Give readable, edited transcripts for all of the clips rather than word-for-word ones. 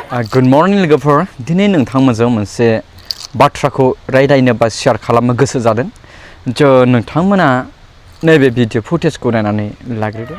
Good morning लोगोफोर दिनै नोंथांमोनजों मोनसे बाथ्राखौ रायलायनो बा शेयार खालामनो गोसो जादों नोंथांमोना नैबे भिडिअ फुटेजखौ नायनानै लाग्रोदो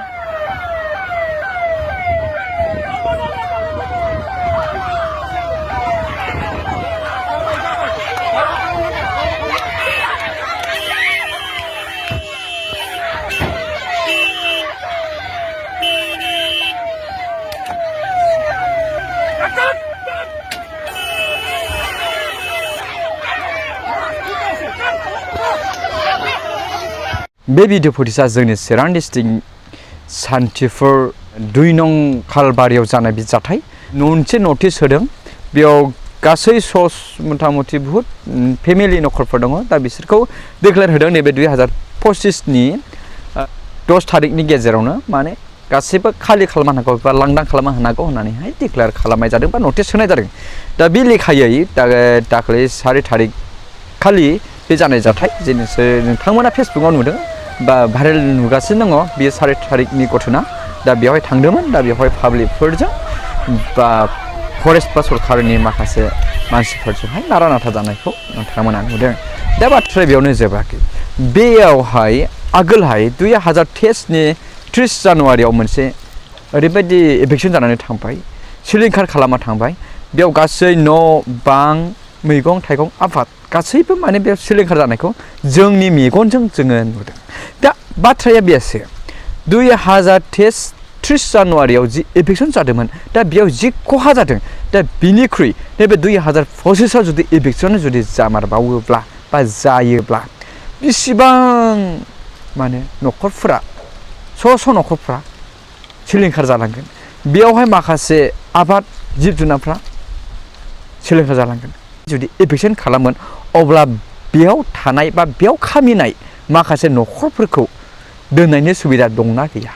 बे भिडिअ फुटेजआ जोंनि चिरां डिस्ट्रिक्ट सान्थिफुर 2 नं kalvariयाव जानाय बे जाथाय मोनसे नटिस होदों बेयाव गासै सस मथा-मथि बहुत फेमिलि नखरफोर दङ दा बिसोरखौ डिक्लेयार होदों नैबे 2025 नि 10 थारिखनि गेजेरावनो माने गासैबो खालि खालामनो हागौ बा लांदां खालामनो हानांगौ होननानैहाय डिक्लेयार खालामनाय जादों बा नटिस होनाय जादों दा बे लेखायै दाखालि 4 थारिख खालि बे जानाय जाथाय जेनोसो नोंथांमोना फेसबुकआव नुदों बा भाइरेल नुगासिनो दङ बेयो 4 थारिखनि घटना दा बेवहाय थांदोंमोन दा बेवहाय पाब्लिकफोरजों बा फरेस्ट बा सरकारनि माखासे मानसिफोरजोंहाय नारा-नाथा जानायखौ नोंथांमोना नुदों दा बाथ्राया बेयावनो जोबाखै बेयावहाय आगोलहाय 2023 नि 30 जानुवारियाव मोनसे ओरैबायदि एभिक्शन जानानै थांबाय सिलिंखार खालामना थांबाय बेयाव गासै न' बां मैगं-थाइगं आबाद गासैबो माने बे सिलिंखार जानायखौ जोंनि मेगनजों जोङो नुदों दा बाथ्राया बेसो 2030 जानुवारियाव जि एभिक्शन जादोंमोन दा बेयाव जि खहा जादों दा बिनिख्रुइ नैबे 2025 आव जुदि एभिक्शन जुदि जामारबावोब्ला बा जायोब्ला बेसेबां माने नखरफोरा स' नखरफोरा सिलिंखार जालांगोन बेयावहाय माखासे आबाद जिब-जुनारफ्रा सिलिंखार जालांगोन जुदि एभिक्शन खालामोन अब्ला बेयाव थानाय बा बेयाव खामिनाय माखासे नखरफोरखौ दोननायनि सुबिदा दंना गैया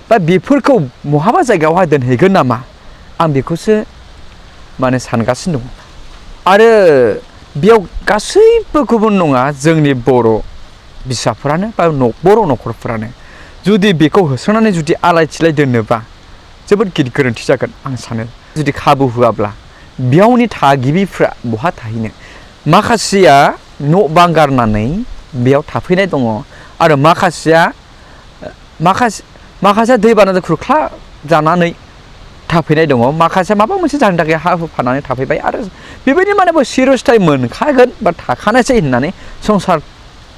बा बेफोरखौ महाबा जायगायावहाय दोनहैगोन नामा आं बेखौसो माने सानगासिनो दं आरो बेयाव गासैबो गुबुन नङा जोंनि बर' बिसाफोरानो बा बर' नखरफोरानो जुदि बेखौ होसोनानै जुदि आलाय-सिलाय दोनोबा जोबोद गिदिर गोरोन्थि जागोन आं सानो जुदि खाबु होआब्ला बेयावनि थागिबिफ्रा बहा थाहैनो माखासेया न' बां गारनानै बेयाव थाफैनाय दङ आरो माखासे दैबानाजों खुरख्ला जानानै थाफैनाय दङ माखासे माबा मोनसे जाहोननि थाखाय हा होफानानै थाफैबाय आरो बेबायदि माने सिरस्थाय मोनखागोन बा थाखानायसै होननानै संसार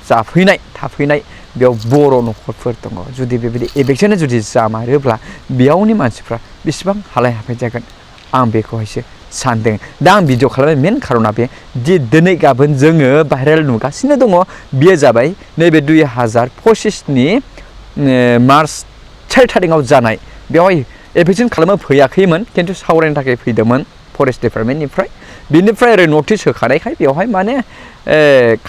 जाफैनाय थाफैनाय बेयाव बर' नखरफोर दङ जुदि बेबायदि एभिक्शन जुदि जामारोब्ला बेयावनि मानसिफ्रा बेसेबां हालाय-हाफाय जागोन आं बेखौहायसो सानदों दा आं भिडिअ खालामनाय मेन खारना बे दि दिनै गाबोन जोङो भाइरेल नुगासिनो दङ बेयो जाबाय नैबे 2025 नि मार्च 4 थारिखआव जानाय बेवहाय एभिक्शन खालामनो फैयाखैमोन खिन्थु सावरायनो थाखाय फैदोंमोन फरेस्ट डिपार्टमेन्टनिफ्राय बिनिफ्राय ओरै नटिस होखानायखाय बेवहाय माने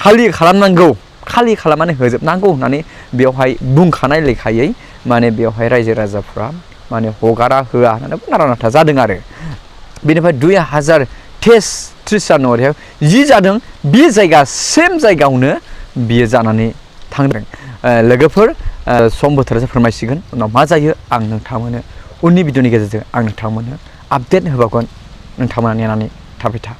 खालि खालामनानै होजोबनांगौ होननानै बेवहाय बुंखानाय लेखायै माने बेवहाय रायजो राजाफ्रा माने हगारा होआ होननानै नारा-नाथा जादों आरो बेनिफ्राय 2030 जानुवारियाव जि जादों बे जायगा सेम जायगायावनो बियो जानानै थांदों लोगोफोर सम बोथोरासो फोरमायसिगोन उनाव मा जायो आं नोंथांमोननो उननि भिडिअनि गेजेरजों आं नोंथांमोननो आपडेट होबावगोन नोंथांमोना नेनानै थाबाय था